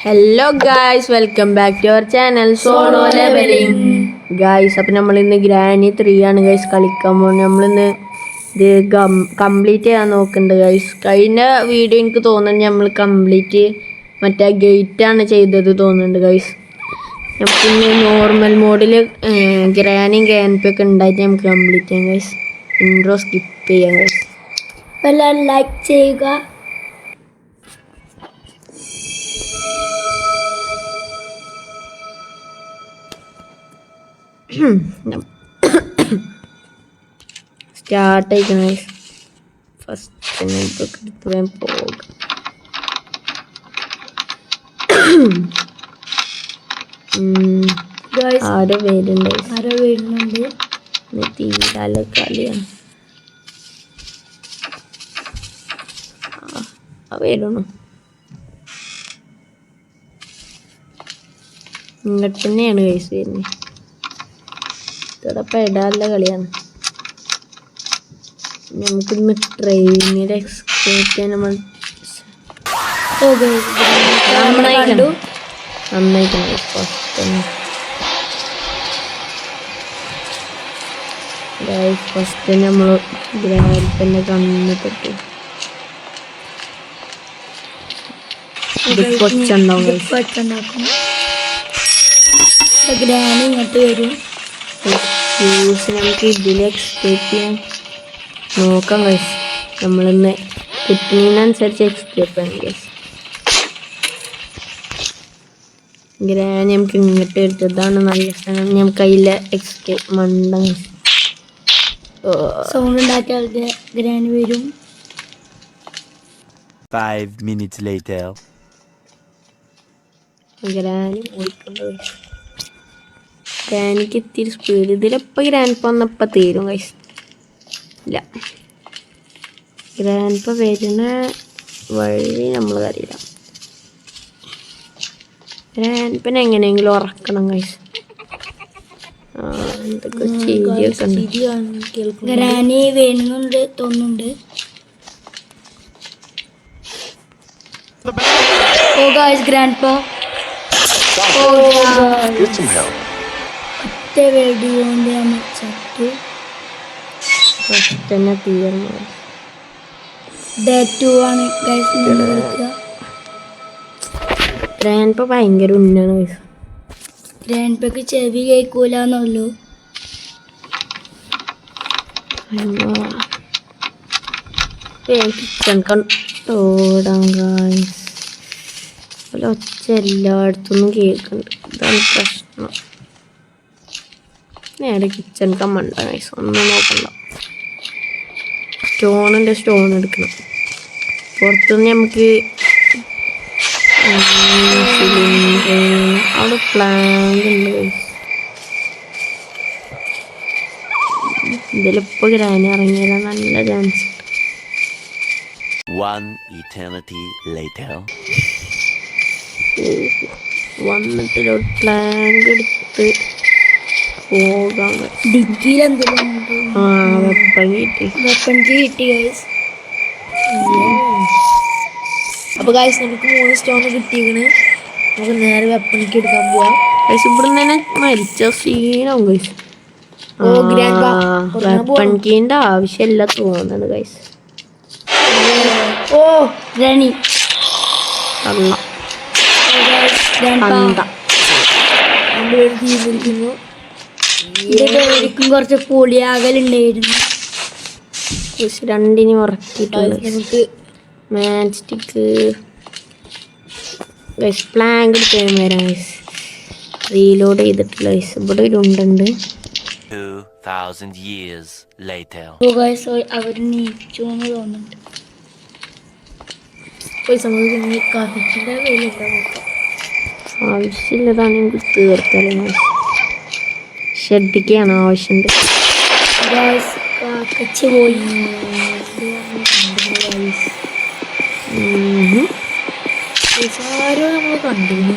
Hello guys, welcome back to our channel solo leveling. Guys, അപ്പം നമ്മളിന്ന് granny 3 ആണ് guys കളിക്കാൻ പോകുന്നത്. നമ്മളിന്ന് ഇത് കംപ്ലീറ്റ് ചെയ്യാൻ നോക്കുന്നുണ്ട് ഗൈസ്. കഴിഞ്ഞ വീഡിയോ എനിക്ക് തോന്നുന്നുണ്ട് നമ്മൾ കംപ്ലീറ്റ് മറ്റേ ഗേറ്റാണ് ചെയ്തത് തോന്നുന്നുണ്ട് ഗൈസ്. പിന്നെ നോർമൽ മോഡിൽ ഗ്രാനിയും ഗ്രാൻഡ്പയൊക്കെ ഉണ്ടായിട്ട് നമുക്ക് കംപ്ലീറ്റ് ചെയ്യാം ഗൈസ്. ഇൻട്രോ സ്കിപ്പ് ചെയ്യാം ഗൈസ്. എല്ലാവരും ലൈക്ക് ചെയ്യുക. സ്റ്റാർട്ട് ആയിക്കണം ഗൈസ്. ഫസ്റ്റ് ഇതൊക്കെ എടുത്ത് വേഗം പോകും. ആരോ വരുന്നുണ്ട്. തീരാല കളിയാണ്. വരുന്നു ഇങ്ങോട്ട് തന്നെയാണ് ഗൈസ് വരുന്നത്. ഇവിടെ പെടാനുള്ള കളിയാണ്. നമുക്കിന്ന് ട്രെയിനിൽ എക്സ്പേർട്ട് ചെയ്യാൻ നമ്മൾ നന്നായിട്ടാണ് ഫസ്റ്റ് നമ്മൾ ഗ്രാൻഡ്പന്റെ കണ്ണിന് പറ്റി ഗ്രാനി ഇങ്ങോട്ട് വരും. നമുക്ക് ഇതിൽ എക്സ്പേർട്ട് ചെയ്യാൻ നോക്കാം ഗൈസ്. നമ്മളിന്ന് കിട്ടുന്നതിനനുസരിച്ച് എക്സ്പേർട്ട് ചെയ്യാം ഗൈസ്. ഗ്രാനി നമുക്ക് ഇങ്ങോട്ട് എടുത്തതാണ് നല്ല സ്ഥലം. നമുക്ക് അതിലെ എക്സ്പേർട്ട് മണ്ട സൗണ്ട് ഉണ്ടാക്കിയാൽ ഗ്രാനി വരും. 5 minutes later. ഗ്രാനി പോയിട്ടുണ്ട്. ഗ്രാനിക്ക് ഇത്തിരി സ്പീഡ്. ഇതിലിപ്പോൾ ഗ്രാൻഡ് വന്നപ്പോൾ തീരും ഗൈസ്. ഇല്ല, ഗ്രാൻഡ് വരുന്ന വഴി നമ്മൾ അറിയില്ല. ഗ്രാൻഡ് എങ്ങനെയെങ്കിലും ഉറക്കണം ഗൈസ്. എന്തൊക്കെ ഗ്രാനി വേണമെന്നുണ്ട് തോന്നുന്നുണ്ട്. Oh guys, grandpa. Get some help. വെടികൊണ്ട് നമ്മൾ ചത്തു. തന്നെ തീർന്നു. ഡേ 2 ആണ് ഗൈസ് കളിക്കുക. ഗ്രാൻഡ് ഭയങ്കര ഉന്നാണ് ഗൈസ്. ഗ്രാൻഡ്പക്ക് ചെവി കേൾക്കൂലെന്നുള്ളൂ. Kitchen കണ്ടോടാം guys. ഒച്ച എല്ലായിടത്തൊന്നും കേൾക്കുന്നുണ്ട്. ഇതാണ് പ്രശ്നം. നേരെ കിച്ചൺ കമ്മണ്ട ഗൈസ്. ഒന്നും നോക്കണ്ട. സ്റ്റോൺ എടുക്കണം. പുറത്തുനിന്ന് നമുക്ക് അവിടെ പ്ലാങ്ക് ഉണ്ട് ഗൈസ്. ഇതിലിപ്പോൾ ഗ്രാനി ഇറങ്ങിയാൽ നല്ല ചാൻസ്. 1 eternity later. വന്നിട്ട് ഒരു പ്ലാങ്ക് എടുത്ത് പോകാൻ. ഡിഗ്ഗിയിൽ എന്തെങ്കിലും വെപ്പൺ കിട്ടി ഗൈസ്. അപ്പോൾ ഗൈസ് നമുക്ക് 3 സ്റ്റോൺ കിട്ടിയിരിക്കണ്. നമുക്ക് നേരെ വെപ്പണിക്ക് എടുക്കാൻ പോവാം ഗൈസ്. ഇവിടെ തന്നെ മരിച്ച സീനാവും ഗൈസ്. വെപ്പണിക്കിന്റെ ആവശ്യമില്ല തോന്നുന്നത് ഗൈസ്. ഓ ഗ്രാനി കള്ള തീർന്നിരിക്കുന്നു. കുറച്ച് പൊളിയാകലുണ്ടായിരുന്നു. രണ്ടിനും ഉറക്കിയിട്ടുണ്ട്. നമുക്ക് മാച്ച് സ്റ്റിക്ക് ഗൈസ്. പ്ലാങ്ക് എടുക്കാൻ വരാം ഗൈസ്. റീലോഡ് ചെയ്തിട്ടില്ല ഗൈസ്. ഇവിടെ ഒരു ഉണ്ടുണ്ട്. 2000 years later. അവർ നീച്ചു എന്ന് തോന്നുന്നുണ്ട്. ആവശ്യമില്ലതാണ് എനിക്ക് തീർത്തല്ലേ. ഷെഡിക്കാണ് ആവശ്യമുണ്ട്. നമ്മൾ കണ്ടിരുന്നു.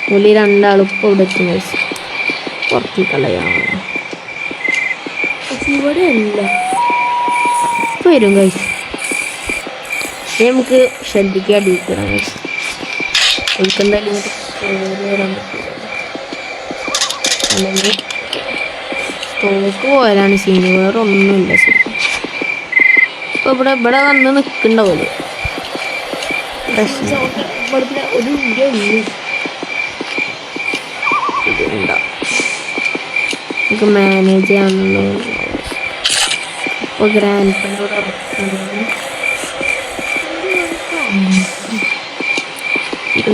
പുലി രണ്ടാളും ഇപ്പോൾ ഇവിടെ എത്തും ഗൈസ്. പുറത്തി കളയാണ്. ഇവിടെ അല്ല. വരും ഗൈസ്. നമുക്ക് ഷെഡിക്ക് അടിയിക്കണം ഗൈസ്. നമുക്ക് എന്തായാലും ഇങ്ങോട്ട് കയറി വരാൻ പറ്റില്ല. അല്ലെങ്കിൽ തോക്ക് പോയാലാണ് സീന്, വേറെ ഒന്നുമില്ല. ഇപ്പൊ ഇവിടെ വന്ന് നിൽക്കണ്ടാവൂലേ പ്രശ്നം. ഒരു ഇന്ത്യ ഉള്ളു. നമുക്ക് മാനേജ് ചെയ്യാനുള്ള ഇപ്പോൾ ഗ്രാൻഡ് ഫണ്ട്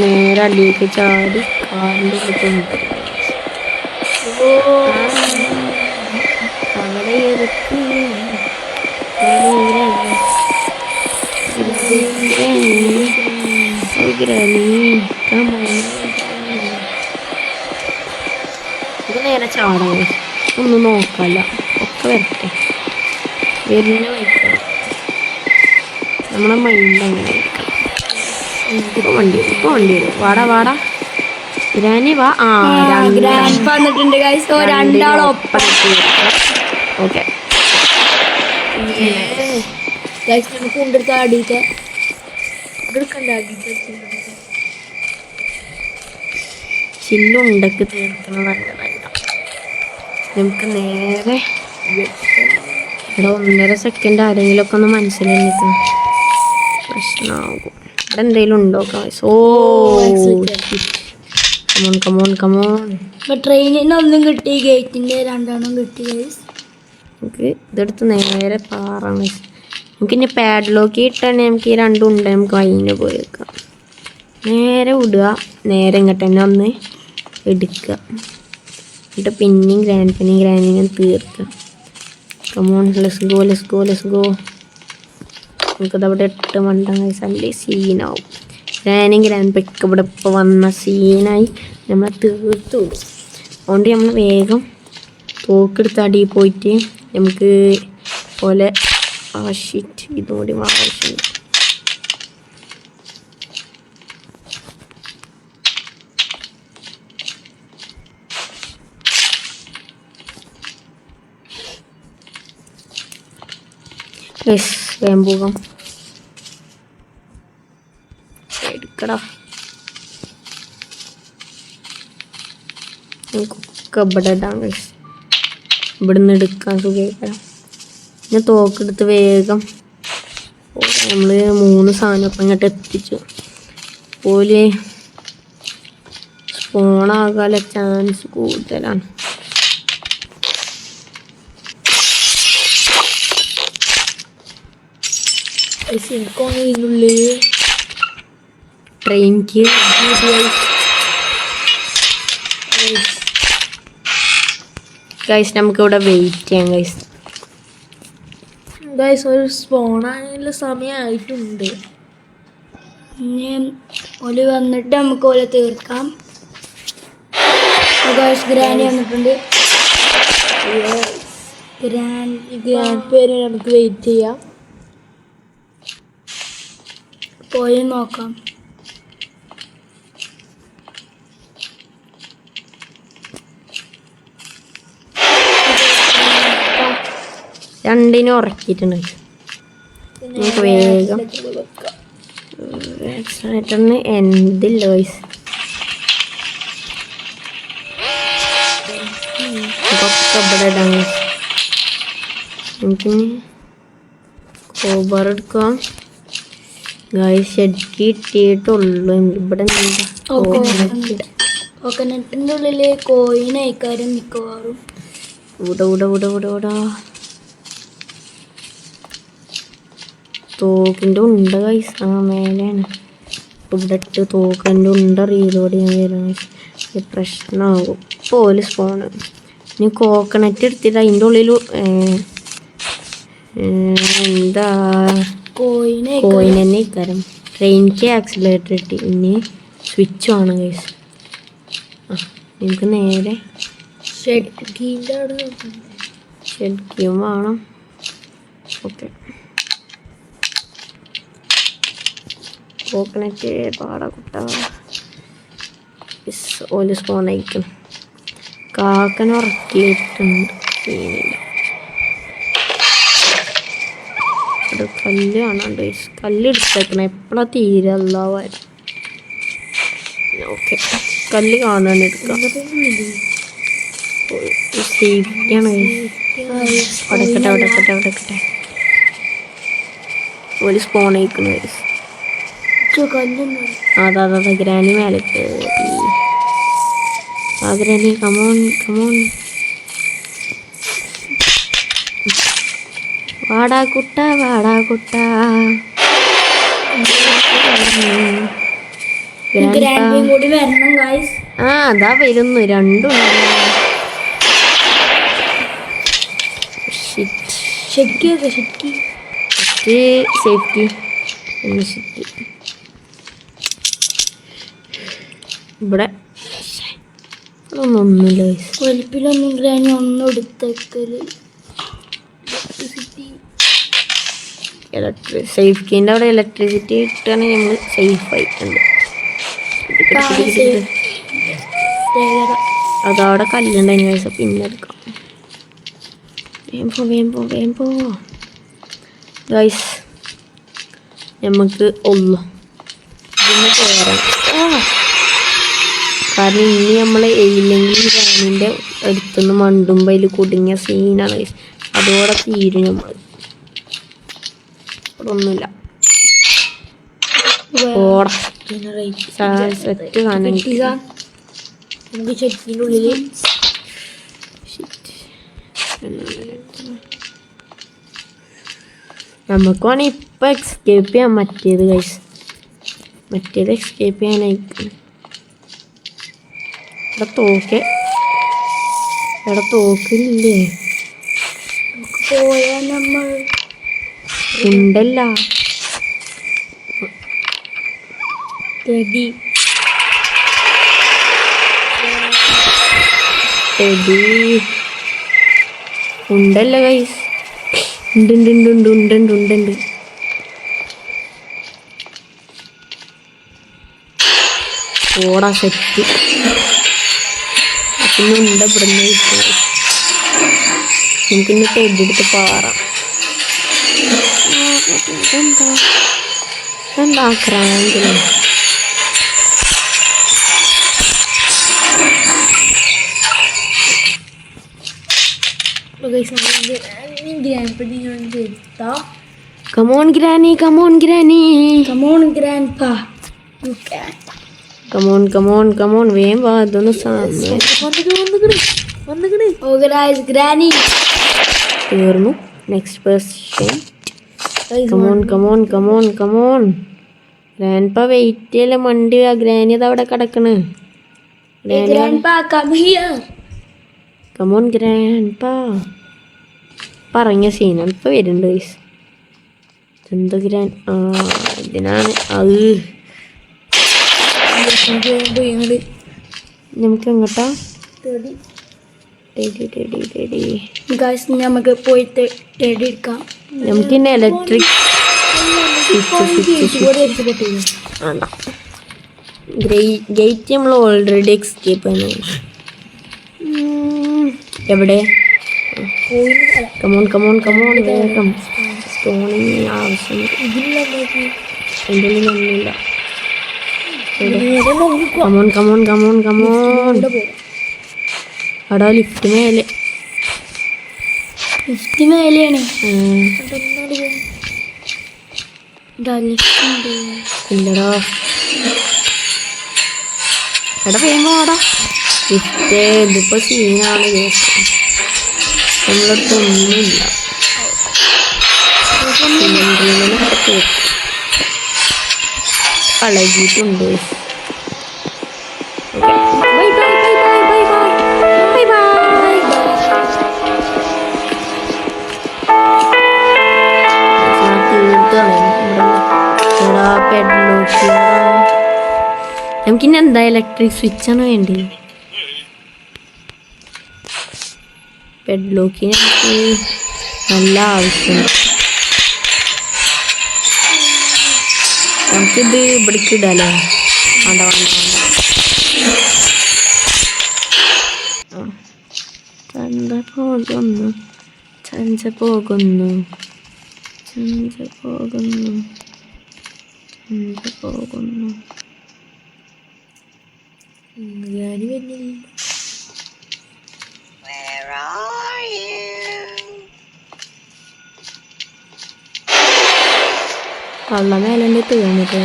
നേരെ അടിയിലേക്ക് ചാടി കാറിൻ്റെ ഉള്ളിട്ടുണ്ട്. അവിടെ ഇറക്കി ഇത് നേരെ ചാടാൻ ഒന്നും നോക്കല്ല, ഒക്കെ വരട്ടെ. വരുന്ന വയ്ക്കണം നമ്മളെ മൈൻഡ് അങ്ങനെ. ഇപ്പൊ വണ്ടി വരും. വാടാ ഗ്രാനി വാ. വന്നിട്ടുണ്ട് ഗൈസ്. രണ്ടാളൊപ്പം. ഓക്കെ ഗൈസ് നമുക്ക് കൊണ്ടെടുത്ത അടിയിത്തെ എടുക്കണ്ട. ചില്ലുണ്ടക്ക് തീർക്കുന്നത് നല്ലതല്ല. നമുക്ക് നേരെ ഇവിടെ 1.5 സെക്കൻഡ് ആരെങ്കിലുമൊക്കെ ഒന്ന് മനസ്സിലാക്കണം, പ്രശ്നമാകും. ഇവിടെ എന്തെങ്കിലും ഉണ്ടോ? കമോൺ. ട്രെയിനിന് ഒന്നും കിട്ടി, ഗേറ്റിന്റെ 2 കിട്ടി. നമുക്ക് ഇതെടുത്ത് നേരെ പാറാണ്. നമുക്ക് ഇനി പാഡ്ലോക്ക് ഇട്ടാണ് നമുക്ക് ഈ 2 ഉണ്ട്. നമുക്ക് അതിന് പോയി വെക്കാം. നേരെ വിടുക, നേരെ ഇങ്ങോട്ട് തന്നെ ഒന്ന് എടുക്കുക. എന്നിട്ട് പിന്നെയും ഗ്രാനിങ്ങനെ തീർക്കുക. Come on, let's go. നമുക്കതവിടെ 8 മണ്ട അല്ലേ സീനാവും. ഗ്രാൻഡ്പൊക്കെ ഇവിടെ ഇപ്പോൾ വന്ന സീനായി നമ്മളെ തീർത്തു വിടും. അതുകൊണ്ട് നമ്മൾ വേഗം തോക്കെടുത്ത് അടിയിൽ പോയിട്ട് നമുക്ക് പോലെ ഷിറ്റ് ഇതുകൂടി ആവശ്യമുണ്ട്. വേഗം പോകാം. എടുക്കടാ. നമുക്കൊക്കെ ഇവിടെ ഇടാം ഗൈസ്. ഇവിടുന്ന് എടുക്കാൻ സുഖമായിക്കാം. പിന്നെ തോക്കെടുത്ത് വേഗം നമ്മൾ 3 സാധനമൊക്കെ ഇങ്ങോട്ട് എത്തിച്ചു. പോലെ സ്പോണാകാനുള്ള ചാൻസ് കൂടുതലാണ്. ഇതിനുള്ളിൽ ട്രെയിനിക്ക് ഗൈസ് നമുക്കിവിടെ വെയിറ്റ് ചെയ്യാം ഗൈസ്. ഒരു സ്പോണാനുള്ള സമയമായിട്ടുണ്ട്. ഇനി ഓല് വന്നിട്ട് നമുക്ക് ഓലെ തീർക്കാം. ഗ്രാനി വന്നിട്ടുണ്ട്. ഗ്രാൻഡ് പേര് നമുക്ക് വെയിറ്റ് ചെയ്യാം. പോയി നോക്കാം. രണ്ടിനും ഉറക്കിയിട്ടുണ്ട്. നമുക്ക് വേഗം ആക്സിഡൻറ്റൊന്ന് എന്തില്ല വയസ്സ് ഇതൊക്കെ ഇവിടെ ഇടാം. നമുക്കിനി കോബർ എടുക്കാം. ഗൈസ് ഷെഡ്ക്ക് ഇട്ടിട്ടുള്ളൂ. ഇവിടെ കോക്കനട്ടിൻ്റെ ഉള്ളിൽ കോയിൻ അയക്കാരും മിക്കവാറും. ഇവിടെ തോക്കിൻ്റെ ഉണ്ട് ഗൈസ്. മേലെയാണ് ഇവിടെ ഇട്ട് തോക്കിൻ്റെ ഉണ്ട് റീലോഡ് ചെയ്യാൻ വരുന്നത് പ്രശ്നമാകും. പോലീസ് പോണ്. ഇനി കോക്കനട്ട് എടുത്തിട്ട് അതിൻ്റെ ഉള്ളിൽ എന്താ കോയിൻ തന്നെ ഇക്കാരം. ട്രെയിനിക്ക് ആക്സിലേറ്റർ ഇട്ടി. ഇനി സ്വിച്ച് ആണ് ഗൈസ്. നമുക്ക് നേരെ ഷെഡ്ക്കിയും വേണം. ഓക്കെ കോക്കനറ്റ് പാടാ കുട്ട ഓല് സ്പോൺ അയക്കണം. കാക്കനെ ഉറക്കിയിട്ടുണ്ട്. ഇവിടെ കല്ല് കാണാണ്ട് ഗൈസ്. കല്ല് എടുത്തേക്കണം എപ്പോഴാ തീരല്ല. ഓക്കെ കല്ല് കാണാൻ എടുക്കാം. സേഫ്റ്റിയാണ് അവിടെക്കട്ടെ ഒരു സ്പോൺ ആയിക്കണ ഗൈസ്. അതാ ഗ്രാനി മേലെ കയറി. ആ ഗ്രാനി കമോൺ വാടാ കുട്ട കൂടി വരണം ഗൈസ്. ആ അതാ വരുന്നു രണ്ടും. സേഫ്റ്റി ഇവിടെ ഒന്നുമില്ല വലിപ്പിലൊന്നും ഗ്രാനി ഒന്നും എടുത്തേക്കല്. സേഫ്റ്റിൻ്റെ അവിടെ ഇലക്ട്രിസിറ്റി കിട്ടുകയാണെങ്കിൽ നമ്മൾ സേഫ് ആയിട്ടുണ്ട്. അതവിടെ കല്ലുണ്ടായിരുന്നു ഗൈസ്. പിന്നെ എടുക്കാം. വേഗം പോ ഗൈസ്. നമുക്ക് ഇതിന് കയറാം. കാരണം ഇനി നമ്മൾ ഇല്ലെങ്കിൽ ഗ്രാനിൻ്റെ അടുത്തുനിന്ന് മണ്ടുമ്പോൾ അതിൽ കുടുങ്ങിയ സീനാണ് ഗൈസ്. അതോടെ തീരും നമ്മൾ. ഒന്നുമില്ല സെറ്റ് കാണാൻ നമുക്ക് ചെക്കിൻ്റെ ഉള്ളിൽ നമുക്ക് വേണമെങ്കിൽ ഇപ്പം എക്സ്കേപ്പ് ചെയ്യാൻ മറ്റേത് ഗൈസ്. മറ്റേത് എക്സ്കേപ്പ് ചെയ്യാനായിരിക്കും. ഇവിടെ തോക്കില്ലേ പോയാൽ നമ്മൾ ഉണ്ടല്ല. ഉണ്ടല്ലോ ഗൈസ്. ഉണ്ട്. ഓടാ സെറ്റ്. പിന്നെ ഇവിടുന്ന് കിട്ടും. നമുക്കിന്ന് ടെഡെടുത്ത് പാറാം. എന്താ ക്രാങ്കിലും Come on, Granny. Come on, Grandpa. You can. Come on. വേഗം വാ. അതൊന്ന് Organize Granny. തീർന്നു. Next person. Come on. Grandpa wait ചെയ്യല്ലേ മണ്ടി. ആ ഗ്രാനി അതവിടെ കിടക്കണ്. Grandpa, come here. Come on, Grandpa. പറഞ്ഞ സീനാണ് ഇപ്പം വരുന്നുണ്ട് ഗൈസ്. എന്താ ഇതിനാണ് അത്. നമുക്ക് എങ്ങോട്ടാ നമുക്ക് പോയിട്ട് എടുക്കാം. നമുക്ക് ഇന്നെ ഇലക്ട്രിക് ഗേറ്റ് നമ്മൾ ഓൾറെഡി എക്സ്കേപ്പ് ആണ്. എവിടെ? കമോൺ വേഗം. സ്റ്റോണിന് ആവശ്യം എൻ്റെ ഒന്നുമില്ല. കമോൺ അടാ ലിഫ്റ്റ് മേലെയാണ്. ഇല്ലടാ എടാ വേഗം ആടാ. ലിഫ്റ്റ് ഇതിപ്പോൾ സീനാണ് കേട്ടോ. നമ്മളടുത്ത് ഒന്നുമില്ല. കളകിയിട്ടുണ്ട്. നമുക്കിനി എന്താ ഇലക്ട്രിക് സ്വിച്ചാണ് വേണ്ടത്. പെഡ്ലോക്കിന് നമുക്ക് നല്ല ആവശ്യമുണ്ട്. നമുക്കിത് ഇവിടേക്ക് ഇടാലോ. വേണ്ട ചന്ത പോകുന്നു പോകുന്നു ഗ്രാനി വരുന്നില്ല. കള്ള മേലെ തീർന്നിട്ട്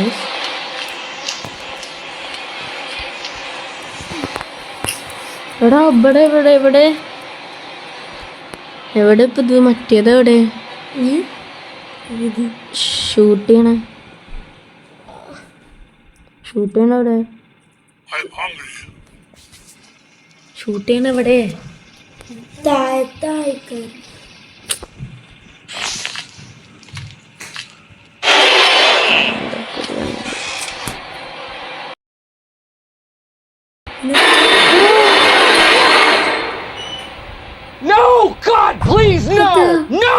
എടാ ഇവിടെ ഇവിടെ എവിടെ എവിടെ ഇപ്പൊ ഇത് മറ്റേത് എവിടെ ഷൂട്ട് ചെയ്യണ അവിടെ ഷൂട്ട് ചെയ്യണ എവിടെ താഴത്തായിക്ക് No! God, please, no! No!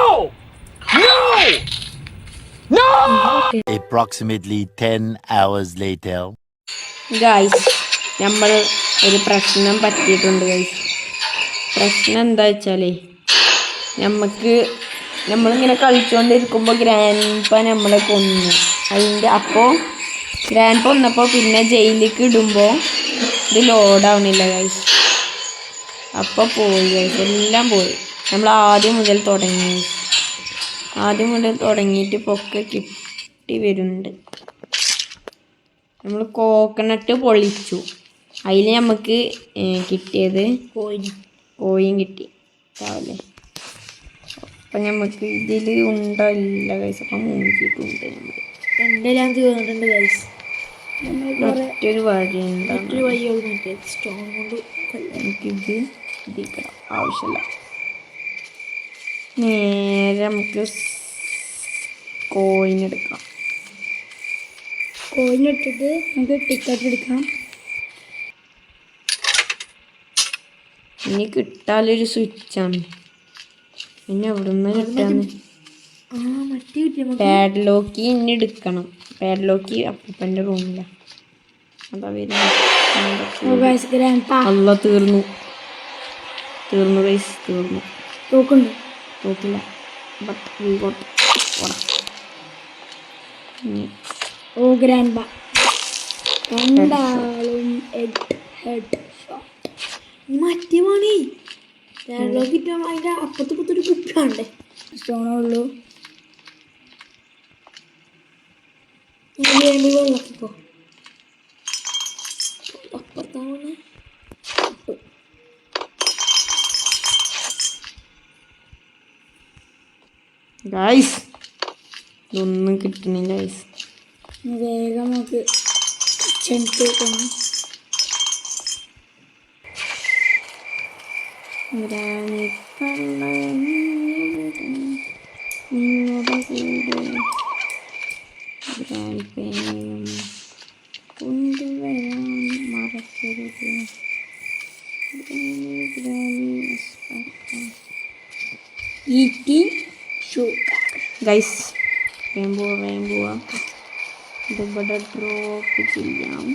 No! No! Approximately 10 hours later. Guys നമ്മൾ ഒരു പ്രശ്നം പറ്റിയിട്ടുണ്ട് ഗായ്സ്. പ്രശ്നം എന്താ വെച്ചാലേ നമ്മളിങ്ങനെ കളിച്ചുകൊണ്ടിരിക്കുമ്പോൾ ഗ്രാൻഡ്പ നമ്മളെ കൊന്നു. അപ്പോൾ ഗ്രാൻഡ്പ വന്നപ്പോൾ പിന്നെ ജയിലിലേക്ക് ഇടുമ്പോൾ ഇത് ലോഡാവണില്ല ഗായ്സ്. അപ്പോൾ പോയി ഗൈസ്, എല്ലാം പോയി. നമ്മൾ ആദ്യം മുതൽ തുടങ്ങിയിട്ട് പൊക്കെ കിട്ടി വരുന്നുണ്ട്. നമ്മൾ കോക്കനട്ട് പൊളിച്ചു, അതിൽ നമുക്ക് കിട്ടിയത് കോയിൻ കിട്ടി രാവിലെ. അപ്പം നമുക്ക് ഇതിൽ ഉണ്ടല്ല ഗൈസ്, അപ്പം മൂക്കിയിട്ടുണ്ട്. രണ്ടെല്ലാം തീർന്നിട്ടുണ്ട് ഗൈസ്. മറ്റൊരു വഴി മറ്റൊരു വഴിയോട് മറ്റേ സ്റ്റോൺ കൊണ്ട് എനിക്കിത് ഇതിക്കണം ആവശ്യമില്ല. നേരെ നമുക്ക് കോയിൻ എടുക്കാം. കോയിൻ ഇട്ടിട്ട് നമുക്ക് ടിക്കറ്റ് എടുക്കാം. ഇനി കിട്ടാലൊരു സ്വിച്ചാണ്. പിന്നെ എവിടെ നിന്ന് കിട്ടാന്ന് പാഡ്ലോക്ക് ഇനി എടുക്കണം. പാഡ്ലോക്ക് അപ്പൂപ്പൻ്റെ റൂമില്ല. അതാ വരുന്നത്. അല്ല തീർന്നു ഗൈസ്, തീർന്നു. തോക്കില്ല. But we got. Oh grandpa രണ്ടാളും ഹെഡ് ഷോട്ട്. മറ്റേ മണി പാഡ്ലോക്ക് ഇട്ടാൽ അതിൻ്റെ അപ്പുറത്തൊരു കുപ്പിയാണ്ടേ സ്റ്റോണേ ഉള്ളൂ. വെള്ളത്തിക്കോ അപ്പുറത്താണ്. ഗൈസ് ഇതൊന്നും കിട്ടണില്ല ഗൈസ്. വേഗം നമുക്ക് കിച്ചണിക്ക് പോകണം. നിങ്ങളുടെ കൂടെ ഗ്രാൻഡ്പേയും കൊണ്ടുവരാൻ മറക്കരുത്. ഗൈസ് റെയിൻബോ ഇതിവിടെ ഡ്രോപ്പ് ചെയ്യാം.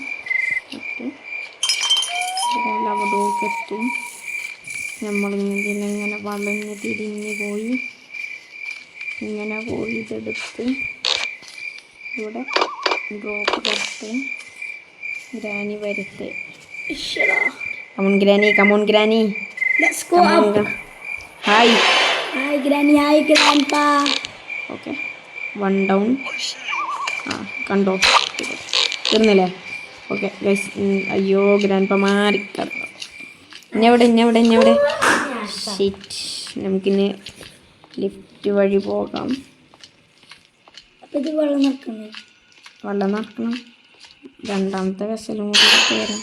അവിടേക്ക് എത്തും. നമ്മളിങ്ങനെ വളഞ്ഞ് തിരിഞ്ഞ് പോയി ഇങ്ങനെ പോയി ഇതെടുത്ത് ഇവിടെ ഡ്രോപ്പ് കൊടുത്ത് ഗ്രാനി വരുത്ത്. Come on granny hi granny hi grandpa. Okay 1 down. കണ്ടോ തീർന്നില്ലേ? Okay guys. അയ്യോ ഗ്രാൻഡ്പ മാറിക്കടന്നു. ഇഞ്ഞവിടെ ഷിറ്റ്. നമുക്കിന്ന് ലിഫ്റ്റ് വഴി പോകാം. ഇത് വെള്ളം നടക്കണം. രണ്ടാമത്തെ വെസലും കൂടി കയറാം.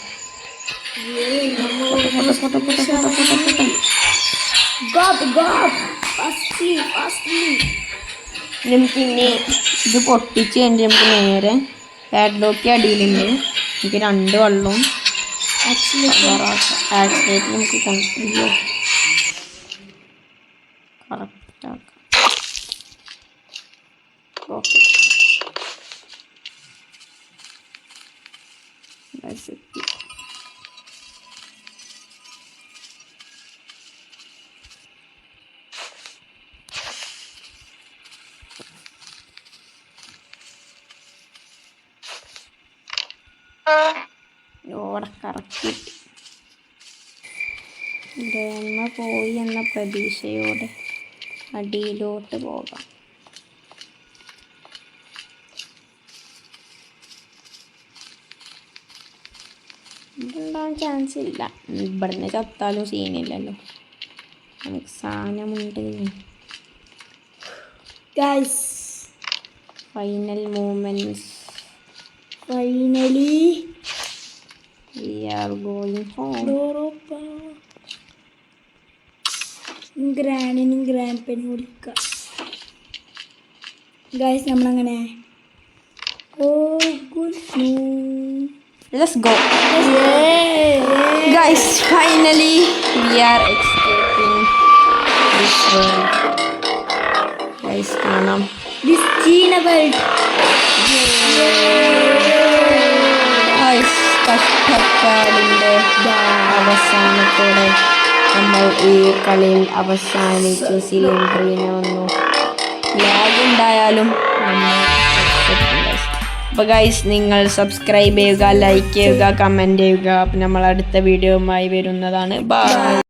നമുക്കിനി ഇത് പൊട്ടിച്ച് കഴിഞ്ഞ് നമുക്ക് നേരെ പാഡ്ലോക്ക് അടിയിലുണ്ട്. നമുക്ക് 2 വെള്ളവും ആക്സിലേറ്റ് നമുക്ക് കൊണ്ടുപോയോ കറക്റ്റാക്കാം. ഓക്കെ ഓടെ കറക്റ്റ് ഗ്രാൻഡ്മ പോയി എന്ന പ്രതീക്ഷയോടെ അടിയിലോട്ട് പോകാം. ഉണ്ടാവാൻ ചാൻസ് ഇല്ല. ഇവിടുന്ന് ചത്താലും സീനില്ലല്ലോ, നമുക്ക് സാധനമുണ്ട്. Guys final moments. Finally we are going home. ഗ്രാനിനും ഗ്രാൻഡ് പെനും വിളിക്കാം. ഗൈസ് നമ്മളങ്ങനെ Let's go. Guys, finally we are escaping this world. Guys, കാണാം. This China world. Guys, കഷ്ടപ്പാടിൻ്റെ അവസാനത്തോടെ നമ്മൾ ഈ കളിയിൽ അവസാനിച്ചു. സിലിണ്ടറിന് വന്നു. ലാഗ് ഉണ്ടായാലും നമ്മൾ അപ്പോൾ ഗൈസ്, നിങ്ങൾ സബ്സ്ക്രൈബ് ചെയ്യുക, ലൈക്ക് ചെയ്യുക, കമൻറ്റ് ചെയ്യുക. അപ്പോൾ നമ്മൾ അടുത്ത വീഡിയോയുമായി വരുന്നതാണ്. ബൈ.